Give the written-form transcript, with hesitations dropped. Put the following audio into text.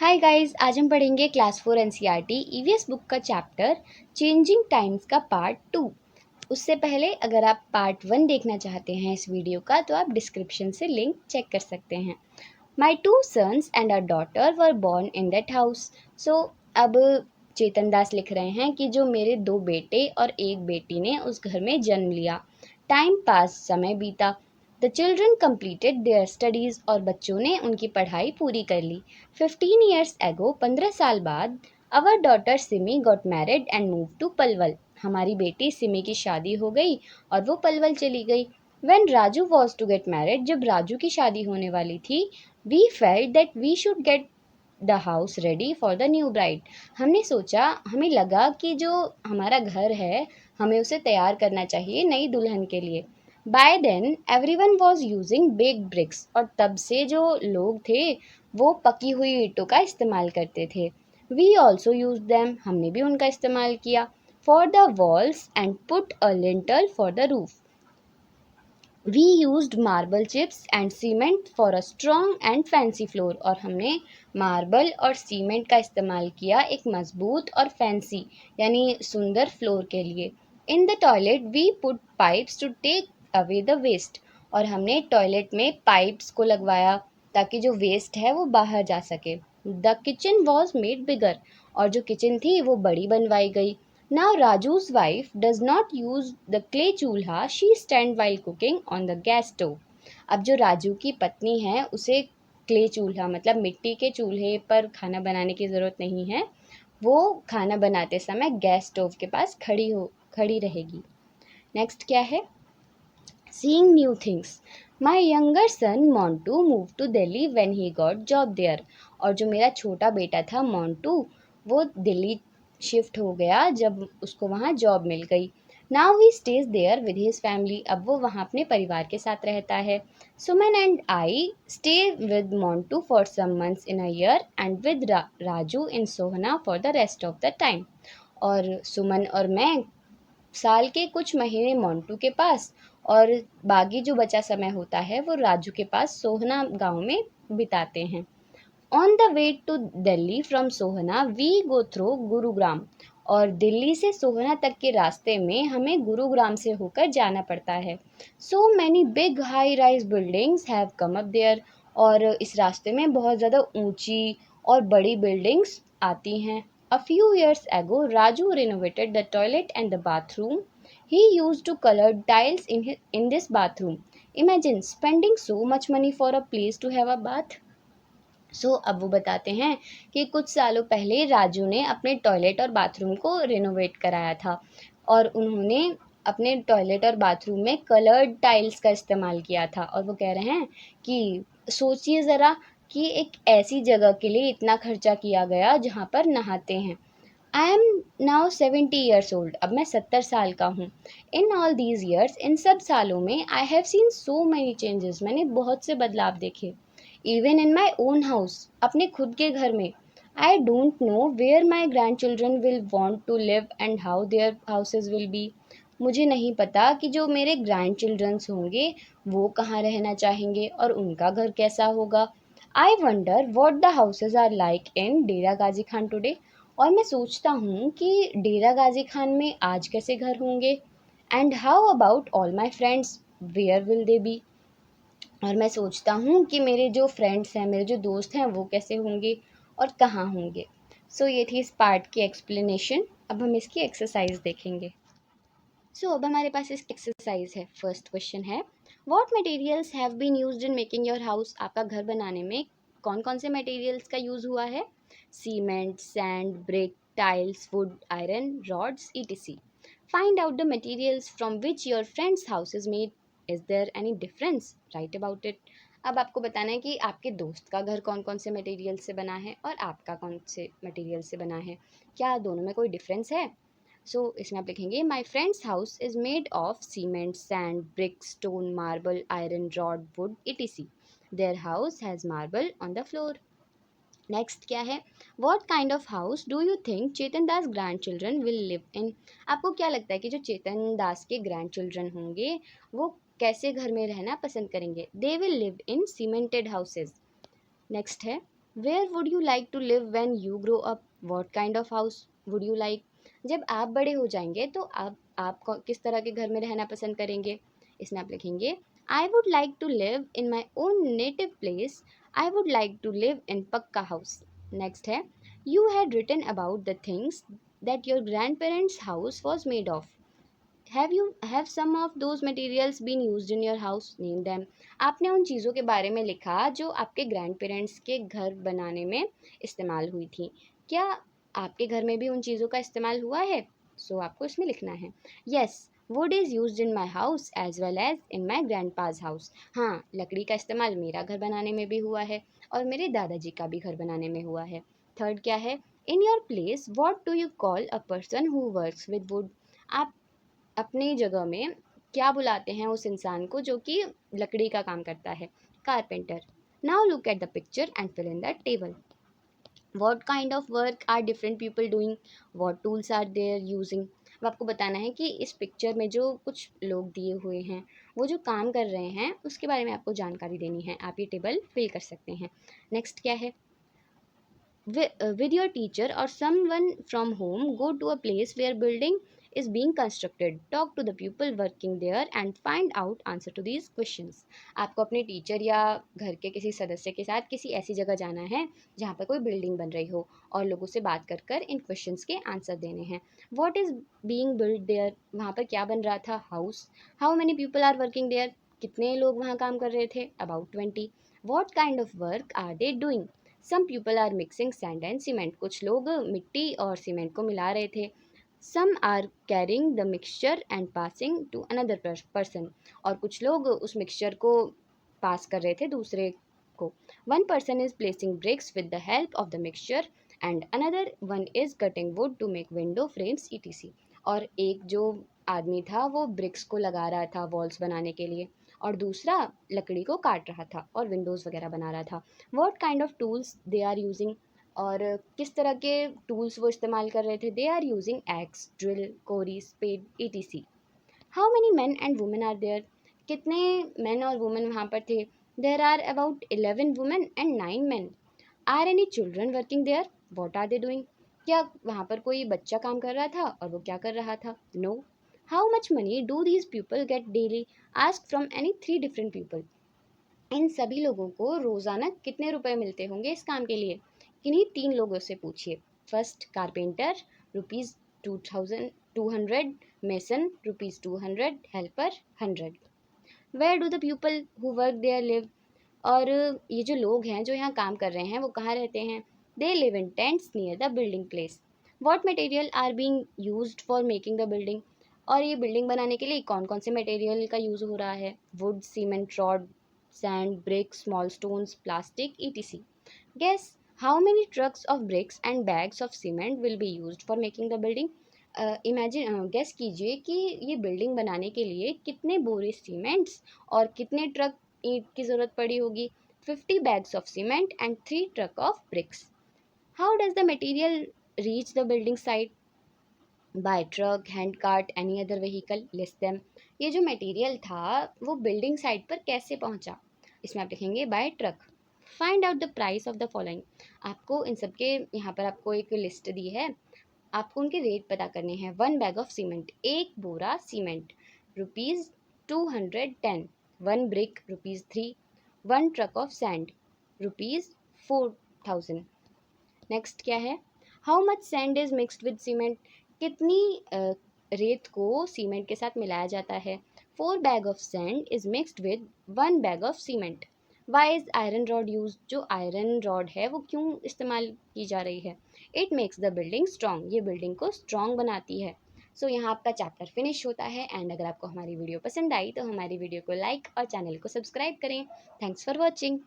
Hi guys, आज हम पढ़ेंगे क्लास 4 एनसीईआरटी ईवीएस बुक का चैप्टर चेंजिंग टाइम्स का पार्ट 2। उससे पहले अगर आप पार्ट 1 देखना चाहते हैं इस वीडियो का तो आप डिस्क्रिप्शन से लिंक चेक कर सकते हैं। My 2 sons and a daughter were born in that house. So अब चेतन दास लिख रहे हैं कि जो मेरे 2 बेटे और एक बेटी ने उस घर में जन्म लिया। टाइम पास, समय बीता। The children completed their studies और बच्चों ने उनकी पढ़ाई पूरी कर ली। 15 years ago, 15 साल बाद, our daughter Simi got married and moved to Palwal. हमारी बेटी सिमी की शादी हो गई और वो पलवल चली गई। When Raju was to get married, जब राजू की शादी होने वाली थी, we felt that we should get the house ready for the new bride. हमने सोचा, हमें लगा कि जो हमारा घर है हमें उसे तैयार करना चाहिए नई दुल्हन के लिए। By then everyone was using big bricks और तब से जो लोग थे वो पकी हुई ईंटों का इस्तेमाल करते थे। वी ऑल्सो यूज दैम, हमने भी उनका इस्तेमाल किया। For the walls and put a lintel for the roof. We used marble chips and cement for a strong and fancy floor और हमने मार्बल और सीमेंट का इस्तेमाल किया एक मजबूत और फैंसी यानी सुंदर फ्लोर के लिए। In the toilet we put pipes to take away the waste और हमने टॉयलेट में पाइप्स को लगवाया ताकि जो वेस्ट है वो बाहर जा सके। द किचन वॉज मेड बिगर और जो किचन थी वो बड़ी बनवाई गई। Now Raju's wife does not use the clay चूल्हा, she stand while cooking on the gas stove। अब जो राजू की पत्नी है उसे क्ले चूल्हा मतलब मिट्टी के चूल्हे पर खाना बनाने की ज़रूरत नहीं है। वो खाना बनाते समय गैस स्टोव के पास खड़ी रहेगी। नेक्स्ट क्या है? Seeing new things. My younger son Montu moved to Delhi when he got job there। और जो मेरा छोटा बेटा था मोंटू वो दिल्ली शिफ्ट हो गया जब उसको वहाँ जॉब मिल गई। Now he stays there with his family, अब वो वहाँ अपने परिवार के साथ रहता है। Suman and I stay with Montu for some months in a year and with Raju in Sohna for the rest of the time. और सुमन और मैं साल के कुछ महीने मोंटू के पास और बाकी जो बचा समय होता है वो राजू के पास सोहना गांव में बिताते हैं। On the way to Delhi from Sohna we go through Gurugram और दिल्ली से सोहना तक के रास्ते में हमें गुरुग्राम से होकर जाना पड़ता है। So many big high rise buildings have come up there और इस रास्ते में बहुत ज़्यादा ऊंची और बड़ी बिल्डिंग्स आती हैं। A few years ago, Raju renovated the toilet and the bathroom. He used to color tiles in this bathroom. Imagine spending so much money for a place to have a bath. अब वो बताते हैं कि कुछ सालों पहले राजू ने अपने टॉयलेट और बाथरूम को रिनोवेट कराया था और उन्होंने अपने टॉयलेट और बाथरूम में कलर्ड टाइल्स का इस्तेमाल किया था। और वो कह रहे हैं कि सोचिए ज़रा कि एक ऐसी जगह के लिए इतना खर्चा किया गया जहाँ पर नहाते हैं। I am now 70 years old, अब मैं 70 साल का हूँ। इन ऑल दीज ईयर्स, इन सब सालों में I have seen so many changes, मैंने बहुत से बदलाव देखे। Even in my own house, अपने खुद के घर में। I don't know where my grand children will want to live and how their houses will be. मुझे नहीं पता कि जो मेरे ग्रैंड चिल्ड्रंस होंगे वो कहाँ रहना चाहेंगे और उनका घर कैसा होगा। I wonder what the houses are like in Dera Ghazi Khan today. और मैं सोचता हूँ कि डेरा गाजी खान में आज कैसे घर होंगे। And how about all my friends, where will they be. और मैं सोचता हूँ कि मेरे जो फ्रेंड्स हैं, मेरे जो दोस्त हैं वो कैसे होंगे और कहाँ होंगे। ये थी इस पार्ट की एक्सप्लेनेशन। अब हम इसकी एक्सरसाइज देखेंगे। अब हमारे पास इसकी एक्सरसाइज है। फर्स्ट क्वेश्चन है, what materials have been used in making your house. आपका घर बनाने में कौन कौन से मटेरियल्स का यूज़ हुआ है? Cement, sand, brick, tiles, wood, iron, rods, etc. Find out the materials from which your friends house is made. Is there any difference? Write about it. अब आपको बताना है कि आपके दोस्त का घर कौन कौन से मटेरियल से बना है और आपका कौन से मटेरियल से बना है। क्या दोनों में कोई डिफरेंस है? इसमें आप लिखेंगे, my friends house is made of cement, sand, brick, stone, marble, iron, rod, would, etc. Their house has marble on the floor. Next क्या है, what kind of house do you think Chetan Das grand children will live इन। आपको क्या लगता है कि जो चेतन दास के grand children होंगे वो कैसे घर में रहना पसंद करेंगे? They will live in cemented houses. Next है, where would you like to live when you grow up? What kind of house would you like? जब आप बड़े हो जाएंगे तो आप किस तरह के घर में रहना पसंद करेंगे? इसमें आप लिखेंगे I would like to live in my own native place. I would like to live in pucca house. Next है you had written about the things that your grand parents house was made of. Have some of those materials been used in your house? Name them. आपने उन चीज़ों के बारे में लिखा जो आपके ग्रैंड पेरेंट्स के घर बनाने में इस्तेमाल हुई थी। क्या आपके घर में भी उन चीज़ों का इस्तेमाल हुआ है? सो आपको इसमें लिखना है yes wood is use in my house as well as in my grand pa's house. हाँ, लकड़ी का इस्तेमाल मेरा घर बनाने में भी हुआ है और मेरे दादाजी का भी घर बनाने में हुआ है। थर्ड क्या है in your place what do you call a person who works with would? आप अपनी जगह में क्या बुलाते हैं उस इंसान को जो कि लकड़ी का काम करता है? Carpenter. Now look at the picture and fill in the table. What kind of work are different people doing? What tools are there using? अब आपको बताना है कि इस पिक्चर में जो कुछ लोग दिए हुए हैं वो जो काम कर रहे हैं उसके बारे में आपको जानकारी देनी है। आप ये टेबल फिल कर सकते हैं। नेक्स्ट क्या है with your teacher or someone from home go to a place where building is being constructed. Talk to the people working there and find out answer to these questions. आपको अपने teacher या घर के किसी सदस्य के साथ किसी ऐसी जगह जाना है जहाँ पर कोई बिल्डिंग बन रही हो और लोगों से बात कर कर इन क्वेश्चंस के आंसर देने हैं। What is being built there? वहाँ पर क्या बन रहा था? House. How many people are working there? कितने लोग वहाँ काम कर रहे थे? About 20. What kind of work are they doing? Some people are mixing sand and cement. कुछ लोग मिट्टी और सीमेंट को मिला रहे थे। Some are carrying the mixture and passing to another person. और कुछ लोग उस मिक्सचर को पास कर रहे थे दूसरे को। One person is placing bricks with the help of the mixture and another one is cutting wood to make window frames etc. और एक जो आदमी था वो ब्रिक्स को लगा रहा था वॉल्स बनाने के लिए और दूसरा लकड़ी को काट रहा था और विंडोज़ वगैरह बना रहा था। What kind of tools they are using? और किस तरह के टूल्स वो इस्तेमाल कर रहे थे? They are using axe, drill, कोरी, spade, etc. How many man and women are there? कितने मैन और वुमेन वहाँ पर थे? There are about 11 women and 9 man. Are any children working there? What are they doing? क्या वहाँ पर कोई बच्चा काम कर रहा था और वो क्या कर रहा था? No. How much money do these people get daily? Ask from any 3 different people. इन सभी लोगों को रोज़ाना कितने रुपए मिलते होंगे इस काम के लिए? किन्हीं 3 लोगों से पूछिए। First carpenter rupees 2200, mason rupees 200, helper 100। Where do the people who work there live? और ये जो लोग हैं जो यहाँ काम कर रहे हैं वो कहाँ रहते हैं? They live in tents near the building place. What material are being used for making the building? और ये बिल्डिंग बनाने के लिए कौन कौन से मटेरियल का यूज़ हो रहा है? Would, cement, rod, sand, bricks, small stones, plastic, etc. Guess how many trucks of bricks and bags of cement will be used for making the building? Imagine guess कीजिए कि ये बिल्डिंग बनाने के लिए कितने बोरे सीमेंट्स और कितने ट्रक ईंट की ज़रूरत पड़ी होगी? 50 bags of cement and 3 truck of bricks. How does the material reach the building site? By truck, hand cart, any other vehicle, list them. ये जो मटेरियल था वो बिल्डिंग साइट पर कैसे पहुंचा? इसमें आप लिखेंगे by truck. Find out the price of the following. आपको इन सब के यहाँ पर आपको एक लिस्ट दी है, आपको उनके रेट पता करने हैं। 1 बैग ऑफ सीमेंट, एक बोरा cement, rupees 210। 1 brick, rupees 3। 1 truck of sand, rupees 4000। Next क्या है? How much sand is mixed with cement? कितनी रेत को सीमेंट के साथ मिलाया जाता है? 4 bag of sand is mixed with 1 bag of cement. Why is iron rod use? जो आयरन रॉड है वो क्यों इस्तेमाल की जा रही है? It makes the building strong. ये बिल्डिंग को स्ट्रॉन्ग बनाती है। सो यहाँ आपका चैप्टर फिनिश होता है। एंड अगर आपको हमारी वीडियो पसंद आई तो हमारी वीडियो को लाइक और चैनल को सब्सक्राइब करें। Thanks for watching.